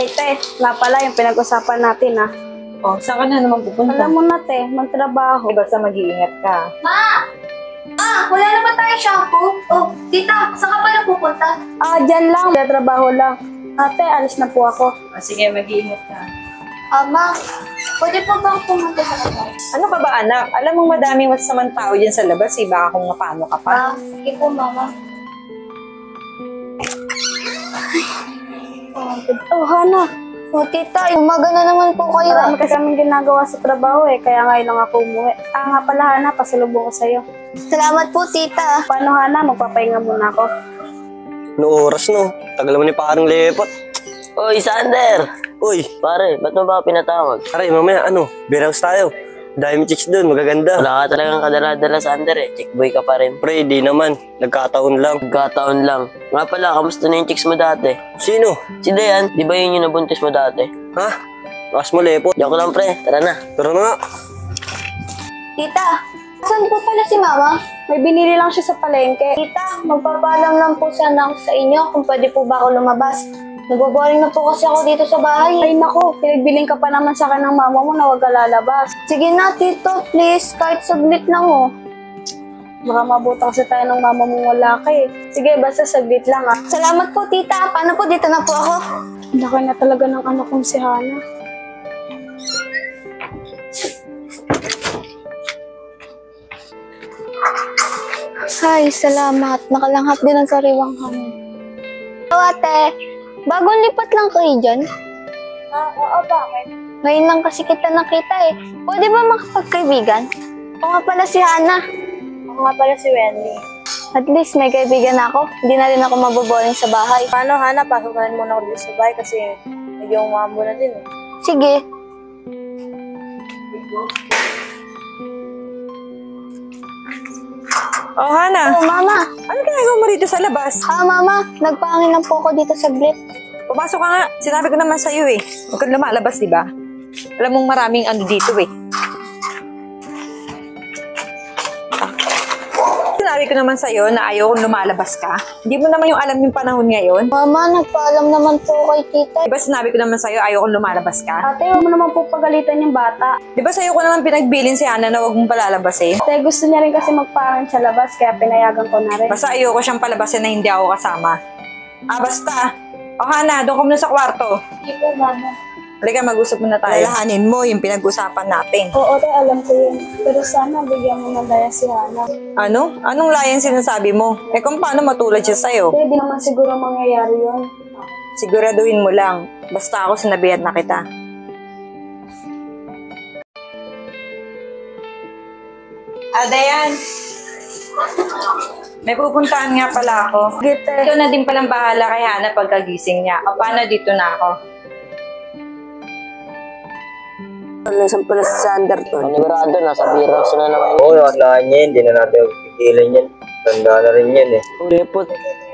Te, nga pala yung pinag-usapan natin ah. Oh, saan ka na naman pupunta? Alam mo na te, magtrabaho. Basta mag-iingat ka. Ma! Wala na ba tayong shampoo? Oh, tita, saan ka pala pupunta? Dyan lang, trabaho lang. Ate, alis na po ako. Sige, mag-iingat ka. Ma, pwede po bang pumunta sa labas? Ano ka ba, anak? Alam mo madaming masamang tao dyan sa labas, eh. Baka kung mapano ka pa. Sige po, mama. Oh, Hana. Oh, tita, umaga na naman po kayo. Marami kasi kaming ginagawa sa trabaho eh, kaya ngayon lang ako umuwi. Nga pala Hana, pasalubong ko sa'yo. Salamat po, tita. Paano Hana, magpapahinga muna ako. No oras no. Tagal mo ni parang lepot. Oy, Sander! Uy, Pare, ba't mo ba ako pinatawag? aray mamaya beer house tayo. Dahil may chicks doon, magaganda. Wala ka talagang kadala-dala, Sander eh. Chick boy ka pa rin. Pre, di naman. Nagkataon lang. Nagkataon lang. Nga pala, kamusta na yung chicks mo dati? Sino? Si Dayan, di ba yun yung nabuntis mo dati? Ha? Lakas mo lepot. Joke lang, pre. Tara na. Tara na nga. Tita, saan po pala si mama? May binili lang siya sa palengke. Tita, magpapaalam lang po sana ako sa inyo kung pwede po ba ako lumabas. Nagboboring na po kasi ako dito sa bahay. Ay nako, pinagbiling ka pa naman sa akin ng mama mo na huwag ka lalabas. Sige na, tito, please. Kahit saglit lang, oh. Baka mabuta kasi tayo ng mama mong wala ka eh. Sige, basta saglit lang ah. Salamat po, tita. Paano po? Dito na po ako. Laki na talaga ng anak kong si Hana. Ay, salamat. Nakalanghap din ang sariwang hangin. Hello, ate. Bagong lipat lang kayo dyan? Oo, bakit? Ngayon lang kasi kita nakita eh. Pwede ba makapagkaibigan? O nga pala si Hana. Ako nga pala si Wendy. At least may kaibigan ako. Hindi na rin ako maboboring sa bahay. Paano Hana, pasok na rin muna ako dito sa bahay kasi medyo umambo na din eh. Sige. Oh, Hana. Oh, mama. Ano ginagawa mo rito sa labas? Mama. Nagpahangin lang po ako dito saglit. Pumasok ka nga. Sinabi ko naman sa'yo eh. Huwag kang lumalabas, di ba? Alam mong maraming ano dito eh. Sinabi ko naman sa'yo na ayaw kong lumalabas ka. Hindi mo naman yung alam yung panahon ngayon. Mama, nagpaalam naman po kay tita. Di ba sinabi ko naman sa'yo ayaw kong lumalabas ka? Ate, huwag mo naman po pagalitan yung bata. Di ba sa'yo ko naman pinagbilin si Hana na huwag mong palalabas eh? Ate, gusto niya rin kasi magpahangin sa labas kaya pinayagan ko na rin. Basta ayoko siyang palabasin na hindi ako kasama. Basta. O Hana, doon ka muna sa kwarto. Sige po, mama. Halika, mag-usap muna tayo. Lalahanin mo yung pinag-usapan natin. Oo, ate, alam ko yun. Pero sana bigyan mo ng daya si Hana. Ano? Anong layan sinasabi mo? Eh kung paano matulad siya sa'yo? Hindi naman siguro mangyayari yun. Siguraduhin mo lang. Basta ako sinabihan na kita. Dayan. May pupuntahan nga pala ako. Gite. Ikaw na din palang bahala kay Hana pagkagising niya. O paano dito na ako? Nasaan pala si Sander to? Panigurado, nasa beer house na naman. Oo, nakaslaan niya yun. Hindi na natin magpigilan yan. Tanda na rin yan eh. Lepot,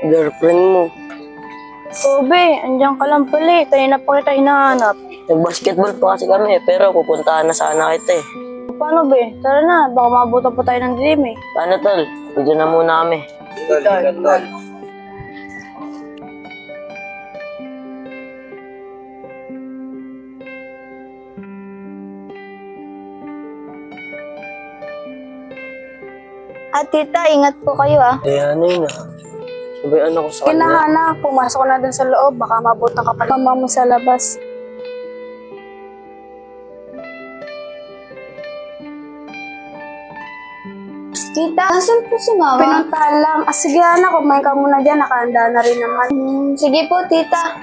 girlfriend mo. Obe, andiyan ka lang pala eh. Kanina pa kita hinahanap. Nag-basketball pa kasi kami pero pupuntahan na sana kita eh. Paano be? Tara na, baka mabutan pa tayo ng dilim eh. Paano tol? Dito na muna kami. Tol. At tita, ingat po kayo ah. Ano yun ah. Sabayan ako sa kanya. Kinahana, pumasok na dun sa loob. Baka mabutan ka pa ng mama mo sa labas. Tita, nasan po si mama? Pinuntahan lang. Sige anak, kumain ka muna dyan. Nakahanda na rin naman. Sige po, tita.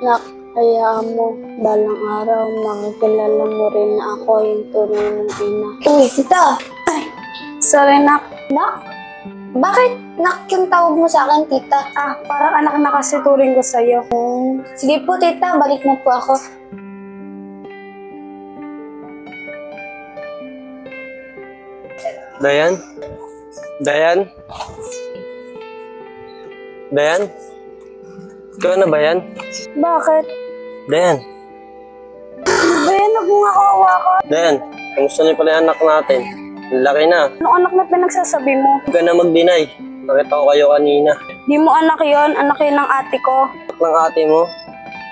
Nak, hayaan mo. Balang araw, makikilala mo rin na ako yung tunay ng ina. Uy, tita. Sorry, nak. Nak? Bakit nak yung tawag mo sa akin, tita? Parang anak na kasi turing ko sa'yo. Sige po, tita. Balik na po ako. Dayan? Dayan? Dayan? Ikaw na ba yan? Bakit? Dayan? Bayan, huwag mo nga kawawa ka. Dayan, kamusta niyo pala yung anak natin? Laki na. Anong anak na pinagsasabi mo? Huwag ka na mag-deny. Nakita ko kayo kanina. Di mo anak yon, anak yun ng ate ko. Anak ng ate mo.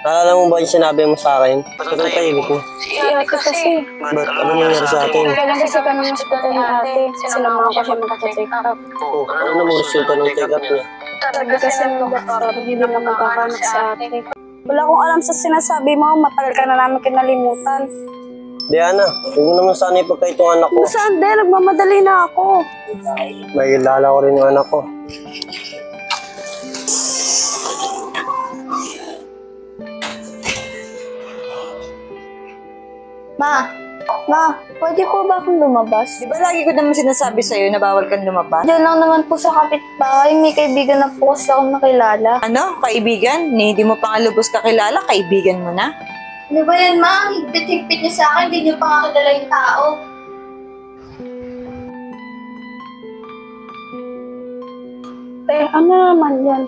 Naalala mo ba yung sinabi mo sa akin? Bakit ang tahimik mo? Si ate kasi. Ba't ano nangyari sa atin? Kailan kasi ka ng hospital ni ate. Sinamahan ko siya magpa-check up. Oh, ano namang resulta ng check-up niya? Sabi kasi ng doktor, hindi na magkakanak sa ate. Wala akong alam sa sinasabi mo, matagal ka na namin kinalimutan. Diana, huwag mo naman sana ipagkait yung anak ko. Saan din? Nagmamadali na ako. May kilala ko rin yung anak ko. Ma, pwede po ba akong lumabas? Di ba lagi ko naman sinasabi sa'yo na bawal kang lumabas? Diyan lang naman po sa kapitbahay, may kaibigan na po kasi akong nakilala. Ano? Kaibigan? Hindi mo pa nga lubos kakilala, kaibigan mo na? Ano ba yan, ma? Ang higpit-higpit niyo sa akin, hindi niyo pa kakilala yung tao. Ano naman yan?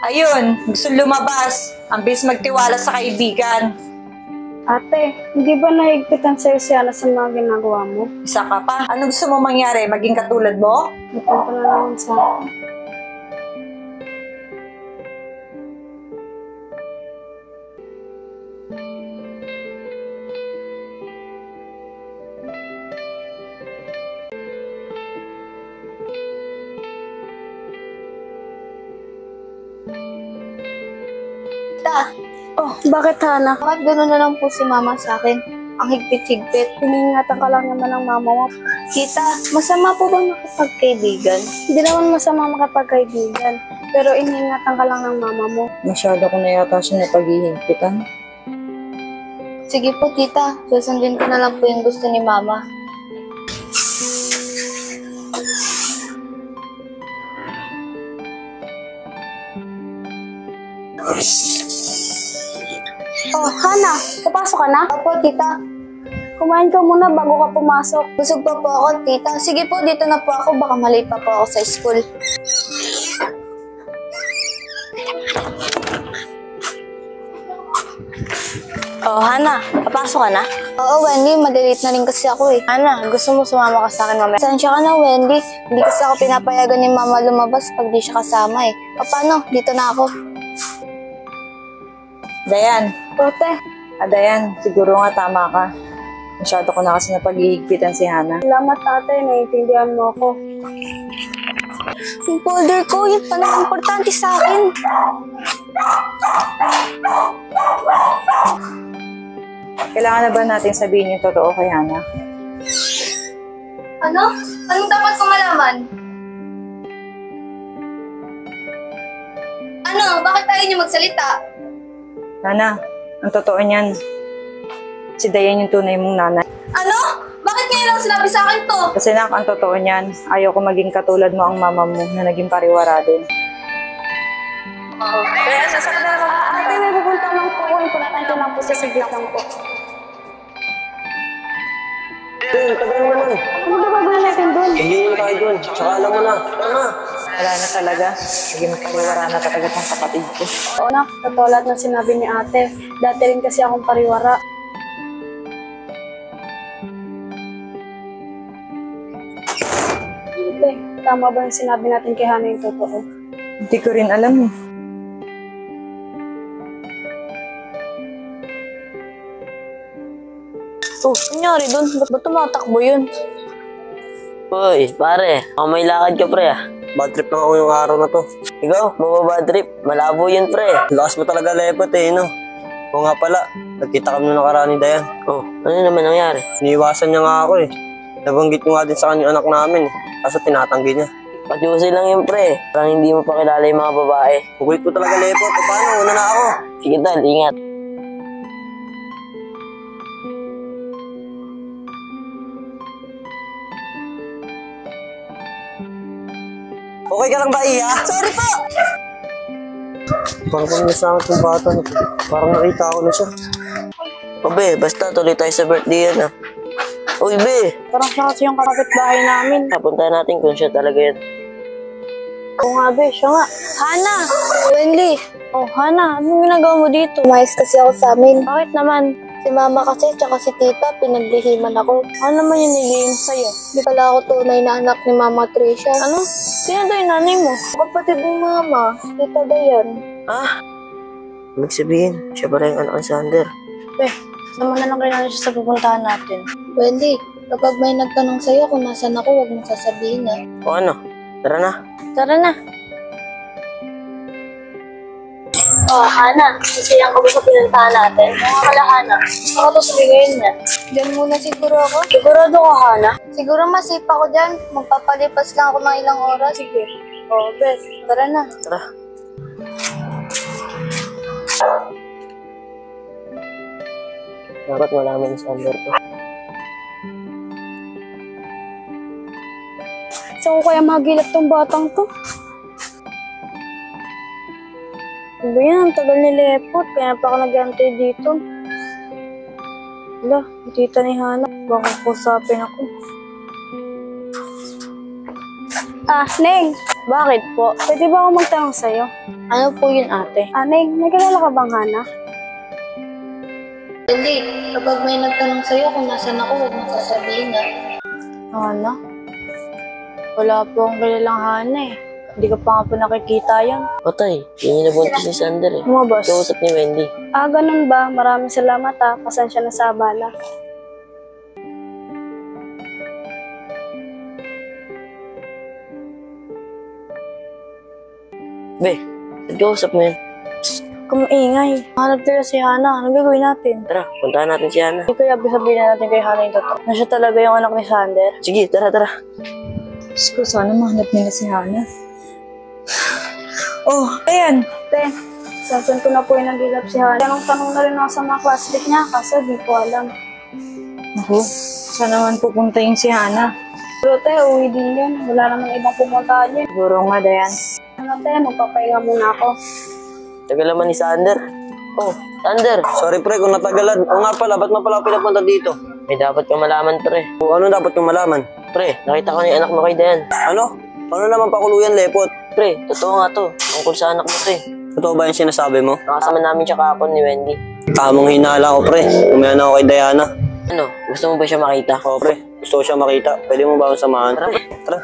Ayun, gusto lumabas. Ang bilis magtiwala sa kaibigan. Ate, hindi ba nahigpitan sa'yo si Ana sa mga ginagawa mo? Isa ka pa. Ano gusto mo mangyari? Maging katulad mo? Ito na naman sa akin. Oh, bakit Hana? Bakit gano'n na lang po si mama sa akin? Ang higpit-higpit. Iningatan ka lang naman ng mama mo. Tita, masama po bang makipagkaibigan? Hindi naman masama makapagkaibigan. Pero iningatan ka lang ng mama mo. Masyado ko na yata siya na paghihigpitan. Sige po, tita. Susundin ko na lang po yung gusto ni mama. Oh, Hana, papasok ka na? Opo, tita. Kumain ka muna bago ka pumasok. Busog pa po ako, tita. Sige po, dito na po ako. Baka malate pa po ako sa school. Oh, Hana, papasok ka na? Oo, Wendy. Madelate na rin kasi ako eh. Hana, gusto mo sumama ka sa akin mamaya? Sensya ka na, Wendy. Hindi kasi ako pinapayagan ni mama lumabas pag di siya kasama eh. Paano? Dito na ako. Dayan. Ote, Dayan, siguro nga tama ka. Masyado ko na kasi na paghihigpitan si Hana. salamat ate, naiintindihan mo ako. Yung folder ko, yun pa naman importante sa akin. Kailangan na ba natin sabihin yung totoo kay Hana? Ano? Anong dapat kong malaman? Ano? Bakit tayo niyo magsalita? Hana, ang totoo niyan, si Dayan yung tunay mong nanay. Ano? Bakit ngayon lang sinabi sa akin to? Kasi nak, ang totoo niyan, ayaw ko maging katulad mo ang mama mo na naging pariwara din. Kaya nasaan na naman? Ate, may pupunta lang po ako. Importante lang po sa saglit lang po. Tagal mo lang. Ano ba gagawin natin doon? Hingin tayo dun. Tsaka alam mo na. Tama. Wala na talaga. Naging pariwara na talaga ng kapatid ko. Oo na, totoo lahat ng sinabi ni ate. Dati rin kasi akong pariwara. Ate, tama ba yung sinabi natin kay Hana yung totoo? Hindi ko rin alam eh. Oh, nangyari dun? Ba't tumatakbo yun? Uy, pare, may lakad ka pre ah. Bad trip lang ako yung araw na to. Ikaw, mababad trip. Malabo yun pre. Lakas mo talaga lepot eh, no? Oo nga pala, nagkita kami nung nakaraan ni Dayan. Oh, ano naman nangyari? Iniiwasan niya nga ako eh. Nabanggit ko nga din sa kanya yung anak namin eh. Kaso tinatanggi niya. Patyusi lang yun pre. Parang hindi mo pa kilala yung mga babae. Kukulit ko talaga lepot. O paano? Una na ako. Sige tol, ingat. Okay ka lang ba, Iya? Sorry po! Parang kung nasangat yung bata na to. Parang nakita ko na siya. O be, basta tuloy tayo sa birthday yan ah. Uy be, Parang siya kasi yung kapitbahay namin. napunta natin kung siya talaga yan. Oo nga be, siya nga. Hana! Wendy! Oh, Hana, anong ginagawa mo dito? Umayos kasi ako sa amin. Bakit naman? Si mama kasi tsaka si tita pinaglihiman ako. Ano naman yung nilihim sa'yo? Di pala ako tunay na anak ni Mama Tricia. Ano? Sino daw yung nanay mo? Kapatid ni Mama, si Tita Dayan. Ah! Ibig sabihin, siya pala yung anak ni Sander. Sama na lang kailangan siya sa pupuntahan natin. Wendy, kapag may nagtanong sa'yo kung nasan ako, huwag mong sasabihin na. O ano? Tara na. Tara na. Oh, Hana, sisiyang ka ba sa pinuntahan natin? Mga kalahana, ako to sabihin niya. Diyan muna siguro ako. Sigurado ka, Hana? Siguro masip ako dyan. Magpapalipas lang ako ng ilang oras. Sige. O, Beth, tara na. Tara. Dapat malaman ni Sander to. Saan ko kaya magilap tong batang to? Ano ba yan? Ang tagal ni Lepot. Kaya pa ako nag-antay dito. Wala, tita ni Hana. Baka kusapin ako. Neng. Bakit po? Pwede ba ako magtanong sa'yo? Ano po yun, ate? Neng, nagkalala ka bang Hana? Wendy, kapag may nagtanong sa'yo kung nasan ako, huwag mong sasabihin na. Hana? Wala po akong kilalang Hana eh. Hindi ka pa nga po nakikita yan. Patay, yun yung nabuntis ni Sander eh. Lumabas. Kausap ni Wendy. Ganun ba? Maraming salamat Pasensya na sa abala. Be, ba't kausap mo yan? Kumaingay. Hanap nila si Hana. Ano gagawin natin? Tara, puntahan natin si Hana. Hindi kaya sabihin na natin kay Hana yung totoo. Na siya talaga yung anak ni Sander. Sige, tara, tara. Diyos ko, sana mahanap nila si Hana. Oh, ayan. Te, sasan ko na po yung nagilap si Hana. Tanong-tanong na rin ako sa mga classmate niya kaso di ko alam. Naku, saan naman pupunta yung si Hana? Pero te, uwi din yan. Wala naman ibang pumuntahan yan. Siguro nga, Dayan. Ano te, magpapahinga muna ako. Tagal naman ni Sander. Oh, Sander. Sorry pre kung natagalan. O nga pala, ba't mo pala ako pinapunta dito? May dapat kang malaman, pre. O ano dapat kong malaman? Pre, nakita ko na yung anak mo kay Dayan. Ano? Ano naman pakuluyan, Lepot? Pre, totoo nga to. Tungkol sa anak mo to eh. Totoo ba yung sinasabi mo? Nakasama namin siya kahapon ni Wendy. Tamang hinala ko pre. Umayan ako kay Diana. Ano, gusto mo ba siya makita? O pre, gusto ko siya makita. Pwede mo ba akong samahan? Tara. Tara.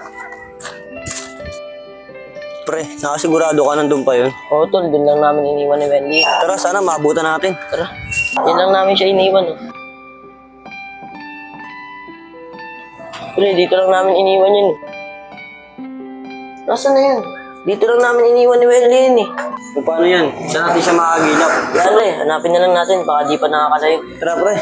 Pre, nakasigurado ka nandun pa yun. Oo, tol. Doon lang namin iniwan ni Wendy. Tara, sana maabutan natin. Tara. Yan lang namin siya iniwan. Oh. Pre, dito lang namin iniwan yun. Nasaan na yun? Dito lang namin iniwan ni Wendy yun eh. O paano yan? Saan natin siya makagilap? Yan, pre. Hanapin na lang natin. Baka di pa nakakalayo. Tara pre.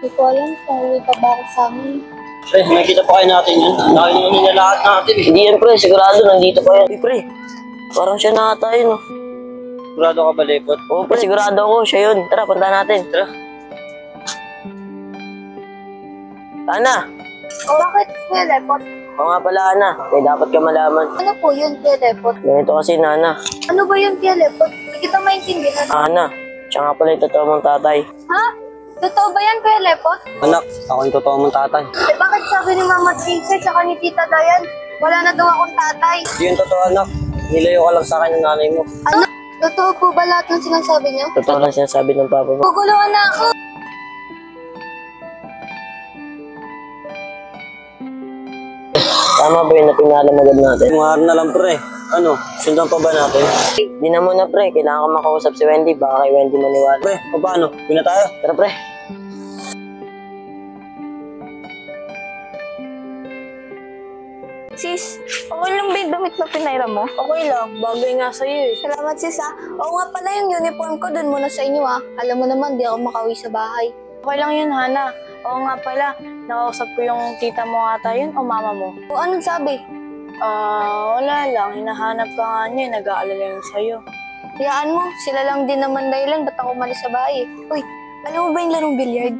Hindi ko alam kung uwi pa ba ako sa amin. Pre, nakikita pa kayo natin yun. Nakikita niya lahat natin eh. Hindi yan, pre. Sigurado nandito pa yan. Uy, pre. Parang siya na ata yun, oh. Sigurado ka ba, Lepot? Oo, pre. Sigurado ako. Siya yun. Tara, puntahan natin. Tara. Ana. Bakit, Kuya Lepot? Oo nga pala, Ana. May dapat ka malaman. Ano po yun, Kuya Lepot? Ganito kasi, Nana. Ano ba yun, Kuya Lepot? Hindi kita maintindihan. Ana, siya nga pala yung totoo mong tatay. Ha? Totoo ba yan, Kuya Lepot? Anak, ako yung totoo mong tatay. Eh, bakit sabi ni Mama Tricia tsaka ni Tita Dayan, wala na daw akong tatay? Hindi yung totoo, anak. Nilayo ka lang sa akin ng nanay mo. Ano? Totoo po ba lahat ng sinasabi niyo? Totoo lang sinasabi ng papa mo. Guguluhan na ako! Tama ba yun na pinalam agad natin? Tungar na lang, pre. Ano, sundan pa ba natin? Di na muna, pre. Kailangan ko makausap si Wendy. Baka kay Wendy maniwala. Pre, paano? Pina tayo? Tara, pre. Sis, okay lang ba yung damit na pinayra mo? Okay lang, bagay nga sa'yo eh. Salamat sis ha. Oo nga pala yung uniform ko dun muna sa inyo ha. Alam mo naman, di ako makauwi sa bahay. Okay lang yun, Hana. Oo nga pala, nakausap ko yung tita mo ata yun o mama mo. O anong sabi? Wala lang. Hinahanap ka nga niya, nag-aalala yun sa'yo. Hayaan mo, sila lang din naman dahilan ba't ako umalis sa bahay. Uy, alam mo ba yung larong billiard?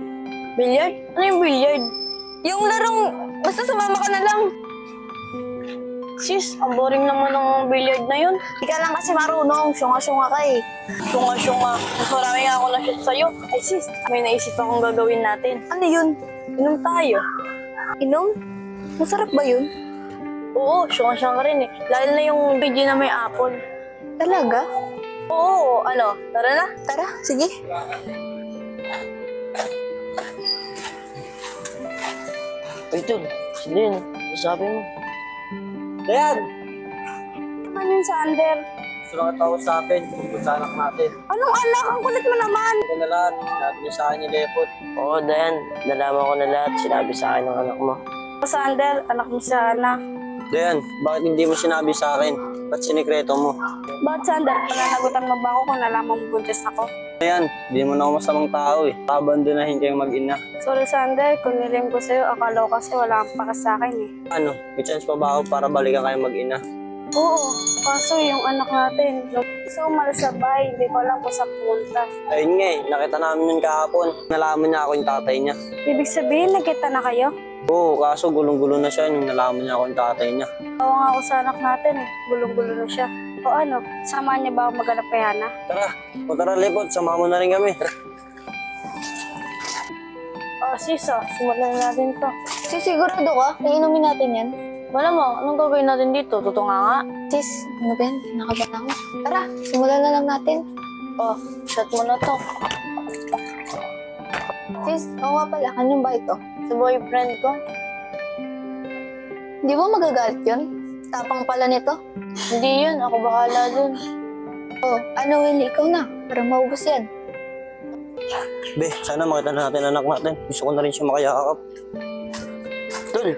Billiard? Ano yung billiard? Yung larong, basta sumama ka na lang. Sis, ang boring naman ng billiard na yun. Di ka lang kasi marunong, syunga-syunga ka eh. Syunga-syunga. Mas marami nga ako na-shoot sa'yo. Ay sis, may naisip akong gagawin natin. Ano yun? Inom tayo. Inom? Masarap ba yun? Oo, syunga-syunga rin eh. Lalo na yung video na may apple. Talaga? Oo, ano? Tara na. Tara, sige. Uy, Tol. Sino yun? Sabi mo. Dayan! Ano yun, Sander? Gusto na katawag sa akin tungkol sa anak natin. Anong anak? Ang kulit mo naman. Ito na lahat. Sinabi niya sa akin ni Lepot. Oo, Dayan. Nalaman ko na lahat. Sinabi sa akin ng anak mo. Sander, anak mo sana. Dayan, bakit hindi mo sinabi sa akin? Ba't sinikreto mo? Bakit, Sander? Pananagutan mo ba ako kung nalaman mo buntis ako? Dayan, hindi mo na ako masamang tao eh. Abandonahin kayong mag-ina. Sorry, Sander. Kung nilim ko sa'yo, akala ko kasi wala kang paka sa akin eh. Ano, may chance pa ba ako para balikan kayong mag-ina? Oo, kaso yung anak natin, nung gusto umalis sa bahay, hindi ko alam kung saan pumunta. Ayun nga eh, nakita namin yun kahapon. Nalaman niya ako yung tatay niya. Ibig sabihin, nagkita na kayo? Oo, kaso gulong-gulo na siya nung nalaman niya ako yung tatay niya. Tawa nga ako sa anak natin eh, gulong-gulo na siya. O ano, samahan niya ba ako maghanap kay Hana? Tara, o tara Lepot, sama mo na rin kami. Sis, simulan na natin to. Sisigurado ka? Iinumin natin yan. Malamang, anong gagawin natin dito? Tutunga nga? Sis, ano ba yan? Nakabata mo. Tara, simulan na lang natin. Oh, shot mo na to. Sis, oo nga pala, anong ba ito? Sa boyfriend ko. Di ba magagalit yun? Tapang pala nito. Hindi yun, ako bahala dun. Oh, ano Willie, ikaw na. Para maubos yan. Be, sana makita na natin anak natin. Gusto ko na rin siya makayakap. Tol,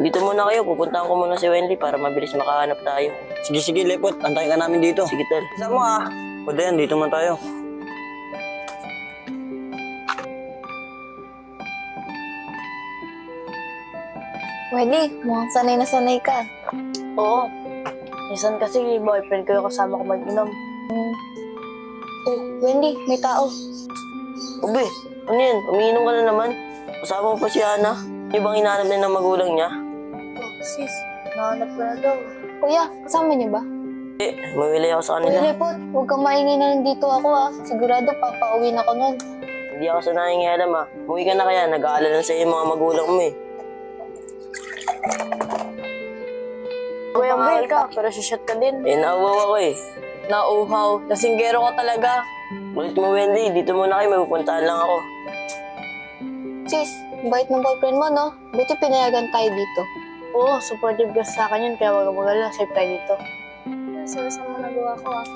dito muna kayo. Pupuntahan ko muna si Wendy para mabilis makahanap tayo. Sige, Lepot, antayin ka namin dito. Sige, Tol. Isa mo ah. O Dayan, dito man tayo. Willie, mukhang sanay na sanay ka. Oo. Minsan kasi boyfriend ko yung kasama ko mag-inom. Oh, Wendy, may tao. Ube, ano yan? Umiinom ka na naman. Kasama mo pa si Hana. Yung bang hinahanap niya ng magulang niya? Oh, sis, nahanap ko na daw. Kuya, kasama niyo ba? Eh, mawili ako sa Uy, kanila. Lepot, huwag kang maingay na nandito ako ah. Sigurado papauwi na ako nun. Hindi ako sa nangingialam ah. Umuwi ka na kaya. Nag-aalala sa iyo yung mga magulang mo eh. Kuya Will ka, pero shot ka din. Eh, nauwaw ako eh. Nauhaw, lasinggero ka talaga. Ulit mo, Wendy. Dito muna kayo. May pupuntahan lang ako. Sis, bait ng boyfriend mo, no? Buti pinayagan tayo dito. Oo, supportive ka sa akin yun, kaya wag kang mag-alala, safe tayo dito. Saan mo nagawa ko ah?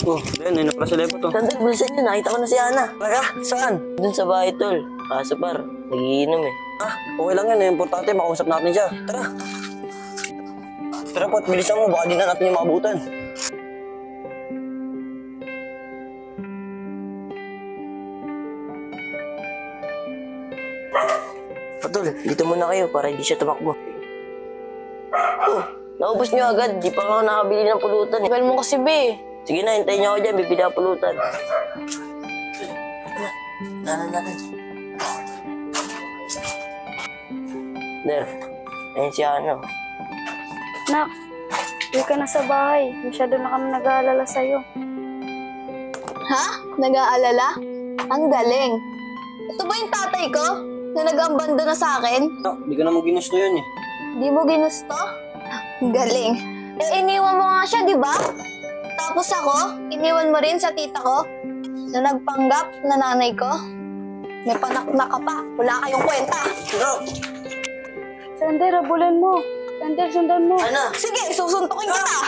Oh, Dayan, ayun na pala si Lepot oh. Sandal, bilisan niyo. Nakita ko na si Hana. Talaga? Saan? Dun sa bahay, Tol. Kaso par, nagiinom eh. Ah, okay lang yan. Importante, makausap natin siya. Tara. Tara Pot, bilisan mo. Baka di na natin yung makabutan. Tol, dito muna kayo para hindi siya tumakbo. Oh, naubos niyo agad. Di pa nga ako nakabili ng pulutan eh. Tagal mo kasi, be. Sige na, hintayin niyo ako dyan. Bibili ako pulutan. Dahan natin. There. Ayun si Ano. Nak, uwi ka na sa bahay. Masyado na kami nag-aalala sa'yo. Ha? Nag-aalala? Ang galing. Ito ba yung tatay ko? Na nag-ambando na sa akin? No, di ko naman ginusto yun eh. Di mo ginusto? Ang galing. Eh, iniwan mo nga siya, di ba? Tapos ako, iniwan mo rin sa tita ko na nagpanggap na nanay ko. May panaknak ka pa. Wala kayong kwenta. No! Sander, abulin mo. Sander, sundan mo. Ana! Sige, susuntukin kita.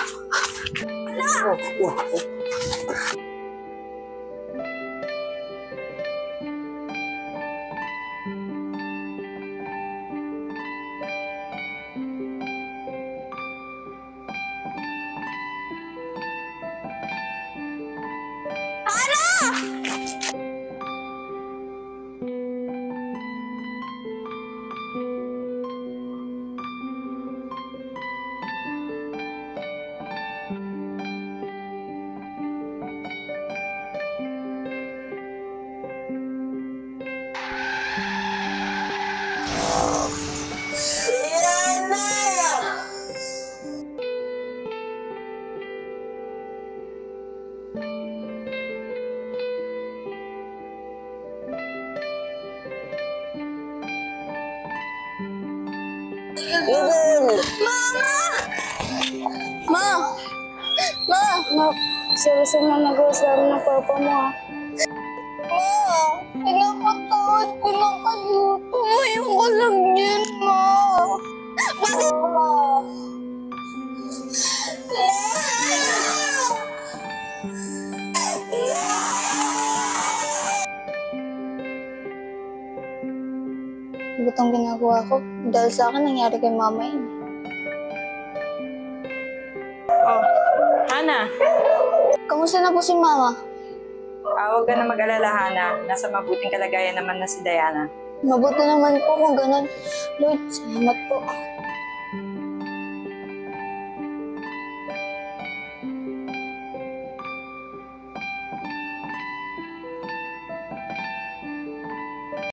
Idol! Ma! Ma! Nak, seryoso na nag-uusap ng papa mo ha. Ma! Pinapatawad ko na kayo. Tumayo ko lang din, ma. Bakit? Butong ginagawa ko dahil sa akin nangyari kay mama yun. Oh, Hana, Kamusta na po si mama? huwag ka na mag-alala, Hana. Nasa mabuting kalagayan naman na si Diana. Mabuti naman po kung ganun. Lord, salamat po.